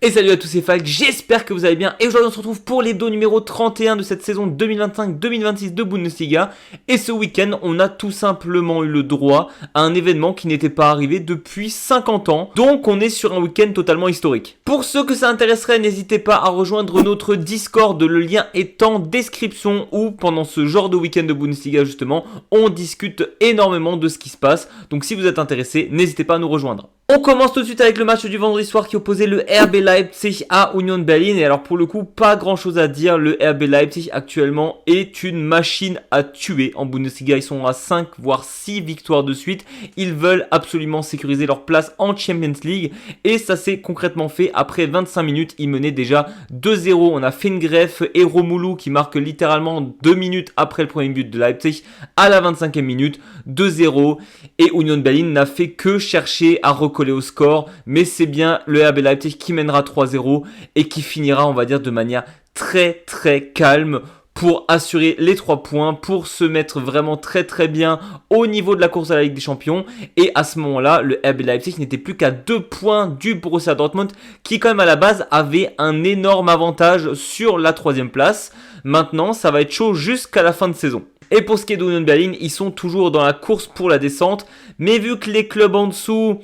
Et salut à tous, c'est Falk, j'espère que vous allez bien. Et aujourd'hui on se retrouve pour l'hebdo numéro 31 de cette saison 2025-2026 de Bundesliga. Et ce week-end, on a tout simplement eu le droit à un événement qui n'était pas arrivé depuis 50 ans. Donc on est sur un week-end totalement historique. Pour ceux que ça intéresserait, n'hésitez pas à rejoindre notre Discord, le lien est en description, où pendant ce genre de week-end de Bundesliga justement, on discute énormément de ce qui se passe. Donc si vous êtes intéressé, n'hésitez pas à nous rejoindre. On commence tout de suite avec le match du vendredi soir qui opposait le RB Leipzig à Union Berlin. Et alors pour le coup, pas grand chose à dire. Le RB Leipzig actuellement est une machine à tuer en Bundesliga. Ils sont à 5 voire 6 victoires de suite. Ils veulent absolument sécuriser leur place en Champions League. Et ça s'est concrètement fait après 25 minutes. Ils menaient déjà 2-0. On a Fengref et Romulu qui marquent littéralement 2 minutes après le premier but de Leipzig à la 25e minute. 2-0. Et Union Berlin n'a fait que chercher à recoller au score, mais c'est bien le RB Leipzig qui mènera 3-0 et qui finira, on va dire, de manière très calme pour assurer les 3 points, pour se mettre vraiment très bien au niveau de la course à la Ligue des Champions. Et à ce moment-là, le RB Leipzig n'était plus qu'à 2 points du Borussia Dortmund, qui quand même à la base avait un énorme avantage sur la 3e place. Maintenant, ça va être chaud jusqu'à la fin de saison. Et pour ce qui est d'Union Berlin, ils sont toujours dans la course pour la descente, mais vu que les clubs en dessous,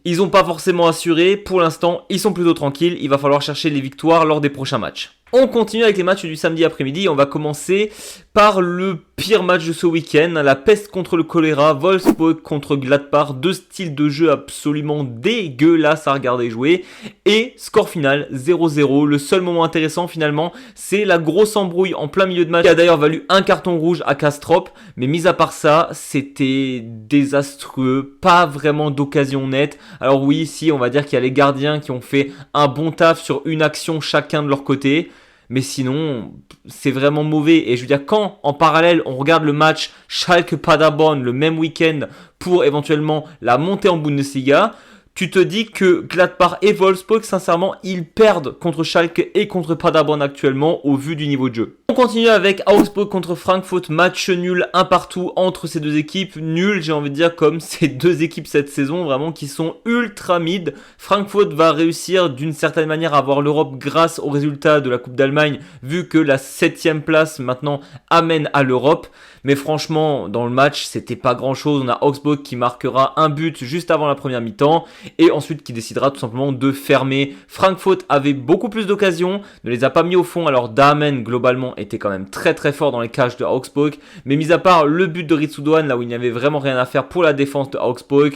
ils n'ont pas forcément assuré, pour l'instant, ils sont plutôt tranquilles, il va falloir chercher les victoires lors des prochains matchs. On continue avec les matchs du samedi après-midi. On va commencer par le pire match de ce week-end. La peste contre le choléra, Wolfsburg contre Gladbach. 2 styles de jeu absolument dégueulasses à regarder jouer. Et score final 0-0. Le seul moment intéressant finalement, c'est la grosse embrouille en plein milieu de match qui a d'ailleurs valu un carton rouge à Kastrop. Mais mis à part ça, c'était désastreux. Pas vraiment d'occasion nette. Alors oui, si on va dire qu'il y a les gardiens qui ont fait un bon taf sur une action chacun de leur côté. Mais sinon, c'est vraiment mauvais. Et je veux dire, quand en parallèle, on regarde le match Schalke-Paderborn le même week-end pour éventuellement la montée en Bundesliga, tu te dis que Gladbach et Wolfsburg, sincèrement, ils perdent contre Schalke et contre Paderborn actuellement au vu du niveau de jeu. On continue avec Augsburg contre Frankfurt, match nul, un partout entre ces deux équipes. Nul, j'ai envie de dire, comme ces deux équipes cette saison, vraiment qui sont ultra mid. Frankfurt va réussir d'une certaine manière à avoir l'Europe grâce aux résultats de la Coupe d'Allemagne, vu que la 7e place maintenant amène à l'Europe. Mais franchement, dans le match, c'était pas grand chose. On a Augsburg qui marquera un but juste avant la première mi-temps et ensuite qui décidera tout simplement de fermer. Frankfurt avait beaucoup plus d'occasions, ne les a pas mis au fond. Alors Dahmen globalement était quand même très fort dans les cages de Augsburg. Mais mis à part le but de Ritsudoan, là où il n'y avait vraiment rien à faire pour la défense de Augsburg,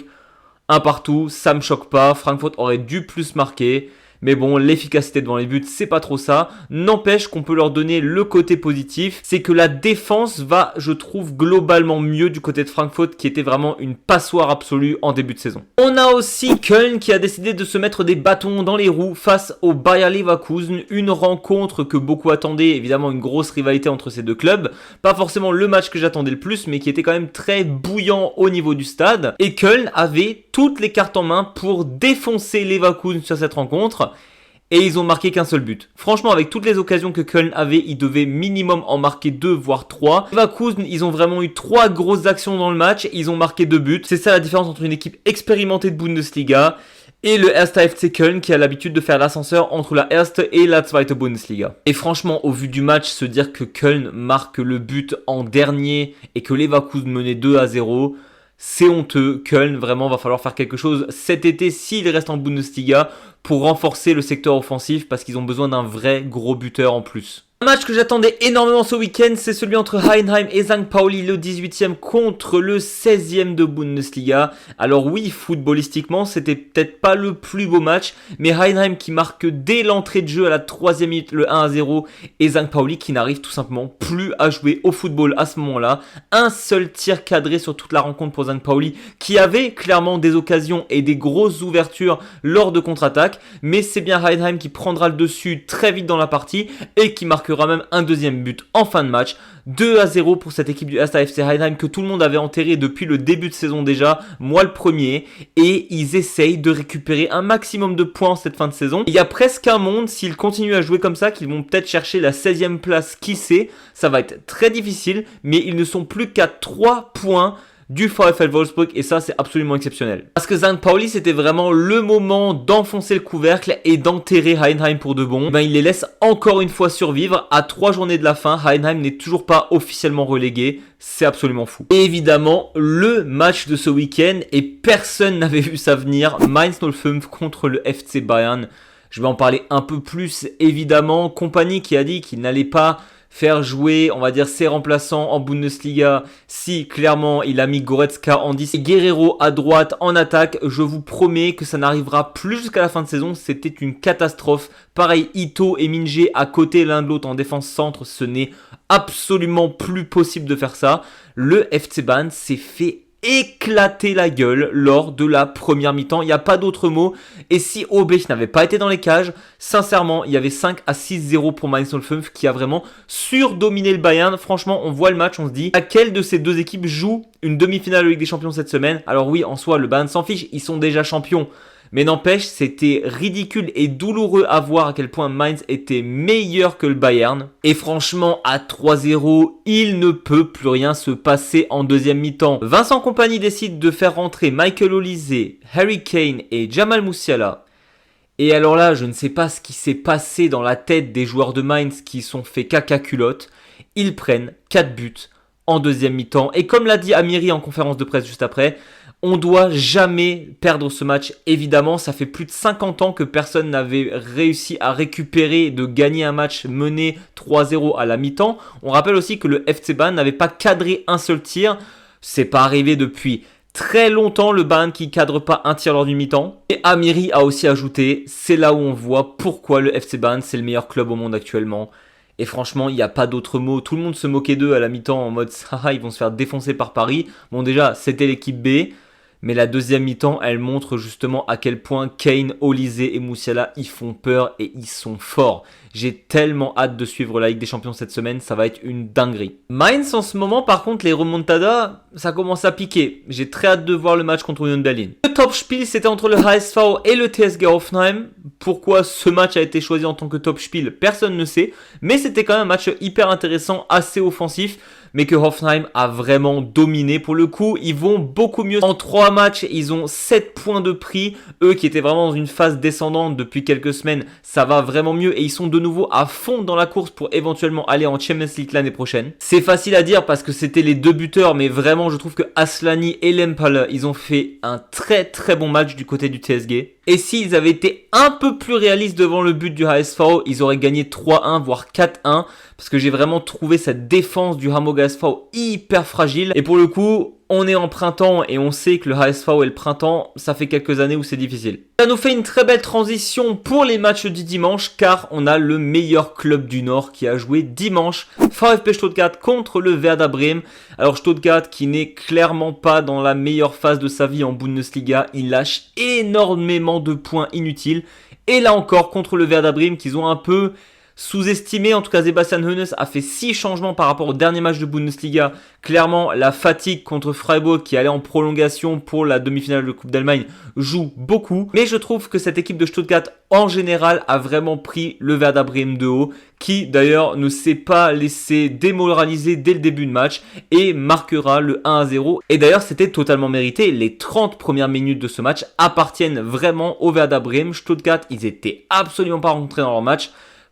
un partout, ça me choque pas. Frankfurt aurait dû plus marquer. Mais bon, l'efficacité devant les buts, c'est pas trop ça. N'empêche qu'on peut leur donner le côté positif. C'est que la défense va, je trouve, globalement mieux du côté de Frankfurt, qui était vraiment une passoire absolue en début de saison. On a aussi Köln qui a décidé de se mettre des bâtons dans les roues face au Bayer Leverkusen. Une rencontre que beaucoup attendaient, évidemment une grosse rivalité entre ces deux clubs. Pas forcément le match que j'attendais le plus, mais qui était quand même très bouillant au niveau du stade. Et Köln avait toutes les cartes en main pour défoncer Leverkusen sur cette rencontre. Et ils ont marqué qu'un seul but. Franchement, avec toutes les occasions que Köln avait, ils devaient minimum en marquer 2 voire 3. Leverkusen, ils ont vraiment eu 3 grosses actions dans le match. Ils ont marqué 2 buts. C'est ça la différence entre une équipe expérimentée de Bundesliga et le 1. FC Köln qui a l'habitude de faire l'ascenseur entre la 1. et la 2. Bundesliga. Et franchement, au vu du match, se dire que Köln marque le but en dernier et que Leverkusen menait 2-0... c'est honteux. Köln, vraiment, va falloir faire quelque chose cet été s'il reste en Bundesliga pour renforcer le secteur offensif parce qu'ils ont besoin d'un vrai gros buteur en plus. Un match que j'attendais énormément ce week-end, c'est celui entre Heidenheim et St. Pauli, le 18e contre le 16e de Bundesliga. Alors oui, footballistiquement, c'était peut-être pas le plus beau match, mais Heidenheim qui marque dès l'entrée de jeu à la 3e minute le 1-0 et St. Pauli qui n'arrive tout simplement plus à jouer au football à ce moment-là. Un seul tir cadré sur toute la rencontre pour St. Pauli qui avait clairement des occasions et des grosses ouvertures lors de contre-attaque, mais c'est bien Heidenheim qui prendra le dessus très vite dans la partie et qui marquera même un deuxième but en fin de match. 2-0 pour cette équipe du 1. FC Heidenheim que tout le monde avait enterré depuis le début de saison déjà, moi le premier, et ils essayent de récupérer un maximum de points en cette fin de saison. Il y a presque un monde, s'ils continuent à jouer comme ça, qu'ils vont peut-être chercher la 16e place, qui sait, ça va être très difficile, mais ils ne sont plus qu'à 3 points du VfL Wolfsburg et ça c'est absolument exceptionnel. Parce que St. Pauli c'était vraiment le moment d'enfoncer le couvercle et d'enterrer Heidenheim pour de bon. Ben, il les laisse encore une fois survivre. À 3 journées de la fin, Heidenheim n'est toujours pas officiellement relégué. C'est absolument fou. Et évidemment, le match de ce week-end, et personne n'avait vu ça venir, Mainz 05 contre le FC Bayern. Je vais en parler un peu plus, évidemment. Kompany qui a dit qu'il n'allait pas faire jouer, on va dire, ses remplaçants en Bundesliga. Si, clairement, il a mis Goretzka en 10 et Guerrero à droite en attaque, je vous promets que ça n'arrivera plus jusqu'à la fin de saison. C'était une catastrophe. Pareil, Ito et Minge à côté l'un de l'autre en défense centre. Ce n'est absolument plus possible de faire ça. Le FC Bayern s'est fait éclater la gueule lors de la première mi-temps, il n'y a pas d'autre mot. Et si OB n'avait pas été dans les cages, sincèrement, il y avait 5 à 6-0 pour Mainz 05 qui a vraiment surdominé le Bayern. Franchement, on voit le match, on se dit, laquelle de ces deux équipes joue une demi-finale de Ligue des Champions cette semaine? Alors oui, en soi, le Bayern s'en fiche, ils sont déjà champions. Mais n'empêche, c'était ridicule et douloureux à voir à quel point Mainz était meilleur que le Bayern. Et franchement, à 3-0, il ne peut plus rien se passer en deuxième mi-temps. Vincent Kompany décide de faire rentrer Michael Olise, Harry Kane et Jamal Musiala. Et alors là, je ne sais pas ce qui s'est passé dans la tête des joueurs de Mainz qui sont fait caca culotte. Ils prennent 4 buts en deuxième mi-temps. Et comme l'a dit Amiri en conférence de presse juste après, on doit jamais perdre ce match, évidemment. Ça fait plus de 50 ans que personne n'avait réussi à récupérer, de gagner un match mené 3-0 à la mi-temps. On rappelle aussi que le FC Bayern n'avait pas cadré un seul tir. C'est pas arrivé depuis très longtemps, le Bayern qui cadre pas un tir lors du mi-temps. Et Amiri a aussi ajouté, c'est là où on voit pourquoi le FC Bayern c'est le meilleur club au monde actuellement. Et franchement, il n'y a pas d'autre mot. Tout le monde se moquait d'eux à la mi-temps en mode « ils vont se faire défoncer par Paris ». Bon déjà, c'était l'équipe B. Mais la deuxième mi-temps, elle montre justement à quel point Kane, Olise et Musiala, ils font peur et ils sont forts. J'ai tellement hâte de suivre la Ligue des Champions cette semaine, ça va être une dinguerie. Mainz en ce moment, par contre, les remontadas, ça commence à piquer. J'ai très hâte de voir le match contre Union Berlin. Le Topspiel, c'était entre le HSV et le TSG Hoffenheim. Pourquoi ce match a été choisi en tant que Topspiel, personne ne sait. Mais c'était quand même un match hyper intéressant, assez offensif. Mais que Hoffenheim a vraiment dominé. Pour le coup, ils vont beaucoup mieux. En 3 matchs, ils ont 7 points de prix. Eux qui étaient vraiment dans une phase descendante depuis quelques semaines, ça va vraiment mieux. Et ils sont de nouveau à fond dans la course pour éventuellement aller en Champions League l'année prochaine. C'est facile à dire parce que c'était les deux buteurs. Mais vraiment, je trouve que Aslani et Lempale, ils ont fait un très très bon match du côté du TSG. Et s'ils avaient été un peu plus réalistes devant le but du HSV, ils auraient gagné 3-1 voire 4-1. Parce que j'ai vraiment trouvé cette défense du Hamburg HSV hyper fragile. Et pour le coup, on est en printemps et on sait que le HSV et le printemps, ça fait quelques années où c'est difficile. Ça nous fait une très belle transition pour les matchs du dimanche car on a le meilleur club du Nord qui a joué dimanche. VfB Stuttgart contre le Werder Bremen. Alors Stuttgart qui n'est clairement pas dans la meilleure phase de sa vie en Bundesliga. Il lâche énormément de points inutiles. Et là encore contre le Werder Bremen qu'ils ont un peu sous-estimé. En tout cas, Sebastian Hoeneß a fait 6 changements par rapport au dernier match de Bundesliga. Clairement, la fatigue contre Freiburg qui allait en prolongation pour la demi-finale de Coupe d'Allemagne joue beaucoup. Mais je trouve que cette équipe de Stuttgart, en général, a vraiment pris le Werder Bremen de haut, qui d'ailleurs ne s'est pas laissé démoraliser dès le début de match et marquera le 1-0. Et d'ailleurs, c'était totalement mérité. Les 30 premières minutes de ce match appartiennent vraiment au Werder Bremen. Stuttgart, ils étaient absolument pas rentrés dans leur match.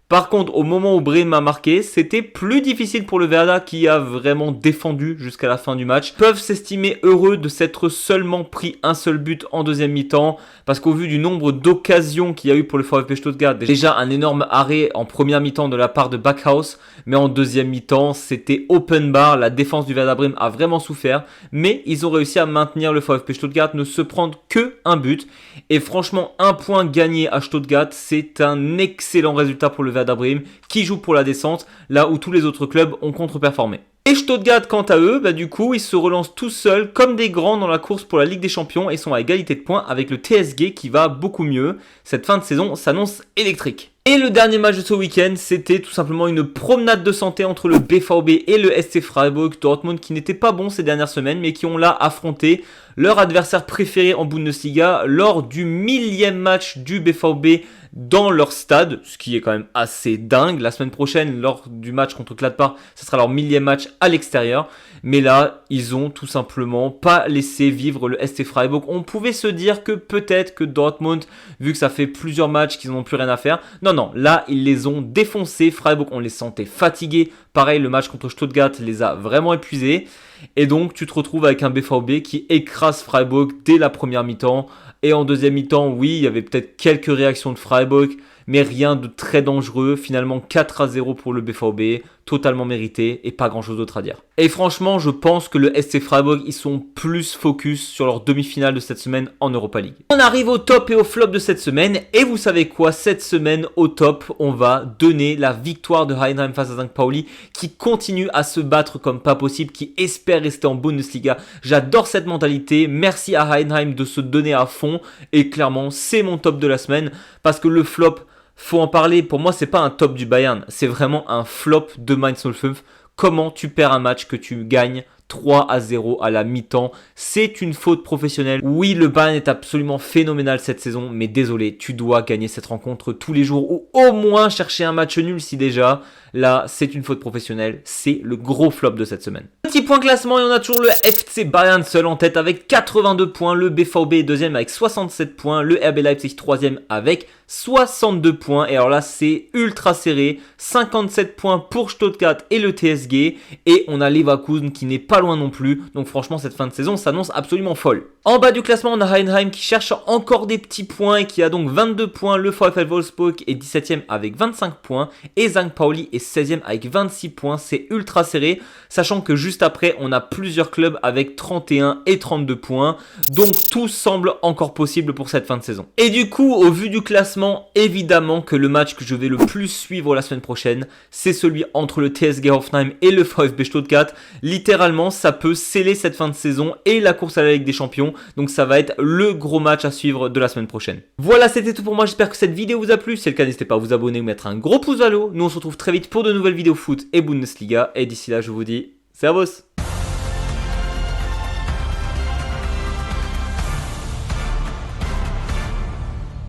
Par contre, au moment où Bremen a marqué, c'était plus difficile pour le Werder qui a vraiment défendu jusqu'à la fin du match. Ils peuvent s'estimer heureux de s'être seulement pris un seul but en deuxième mi-temps parce qu'au vu du nombre d'occasions qu'il y a eu pour le VfB Stuttgart, déjà un énorme arrêt en première mi-temps de la part de Backhaus, mais en deuxième mi-temps, c'était open bar. La défense du Werder Bremen a vraiment souffert, mais ils ont réussi à maintenir le VfB Stuttgart, ne se prendre que un but. Et franchement, un point gagné à Stuttgart, c'est un excellent résultat pour le Werder Bremen qui joue pour la descente, là où tous les autres clubs ont contre-performé. Et Stuttgart, quant à eux, du coup, ils se relancent tout seuls comme des grands dans la course pour la Ligue des Champions et sont à égalité de points avec le TSG qui va beaucoup mieux. Cette fin de saison s'annonce électrique. Et le dernier match de ce week-end, c'était tout simplement une promenade de santé entre le BVB et le SC Freiburg. Dortmund qui n'était pas bon ces dernières semaines, mais qui ont là affronté leur adversaire préféré en Bundesliga lors du 1000e match du BVB dans leur stade, ce qui est quand même assez dingue. La semaine prochaine, lors du match contre Gladbach, ce sera leur 1000e match à l'extérieur. Mais là, ils ont tout simplement pas laissé vivre le SC Freiburg. On pouvait se dire que peut-être que Dortmund, vu que ça fait plusieurs matchs qu'ils n'ont plus rien à faire. Non, là, ils les ont défoncés. Freiburg, on les sentait fatigués. Pareil, le match contre Stuttgart les a vraiment épuisés. Et donc, tu te retrouves avec un BVB qui écrase Freiburg dès la première mi-temps. Et en deuxième mi-temps, oui, il y avait peut-être quelques réactions de Freiburg, mais rien de très dangereux. Finalement, 4-0 pour le BVB, totalement mérité et pas grand-chose d'autre à dire. Et franchement, je pense que le SC Freiburg, ils sont plus focus sur leur demi-finale de cette semaine en Europa League. On arrive au top et au flop de cette semaine. Et vous savez quoi? Cette semaine, au top, on va donner la victoire de Heidenheim face à St. Pauli, qui continue à se battre comme pas possible, qui espère rester en Bundesliga. J'adore cette mentalité. Merci à Heidenheim de se donner à fond. Et clairement, c'est mon top de la semaine. Parce que le flop, faut en parler. Pour moi, c'est pas un top du Bayern. C'est vraiment un flop de Mainz 05. Comment tu perds un match que tu gagnes 3-0 à la mi-temps? C'est une faute professionnelle. Oui, le Bayern est absolument phénoménal cette saison, mais désolé, tu dois gagner cette rencontre tous les jours ou au moins chercher un match nul si déjà. Là, c'est une faute professionnelle. C'est le gros flop de cette semaine. Petit point classement, et on a toujours le FC Bayern seul en tête avec 82 points. Le BVB est deuxième avec 67 points. Le RB Leipzig troisième avec 62 points. Et alors là, c'est ultra serré. 57 points pour Stuttgart et le TSG. Et on a Leverkusen qui n'est pas loin non plus. Donc franchement, cette fin de saison s'annonce absolument folle. En bas du classement, on a Heidenheim qui cherche encore des petits points et qui a donc 22 points. Le VfL Wolfsburg est 17e avec 25 points. Et St. Pauli est 16e avec 26 points. C'est ultra serré. Sachant que juste après, on a plusieurs clubs avec 31 et 32 points. Donc tout semble encore possible pour cette fin de saison. Et du coup, au vu du classement, évidemment que le match que je vais le plus suivre la semaine prochaine, c'est celui entre le TSG Hoffenheim et le VfB Stuttgart. Littéralement, ça peut sceller cette fin de saison et la course à la Ligue des Champions. Donc ça va être le gros match à suivre de la semaine prochaine. Voilà, c'était tout pour moi. J'espère que cette vidéo vous a plu. Si c'est le cas, n'hésitez pas à vous abonner ou mettre un gros pouce vers le haut. Nous, on se retrouve très vite pour de nouvelles vidéos foot et Bundesliga. Et d'ici là, je vous dis servus.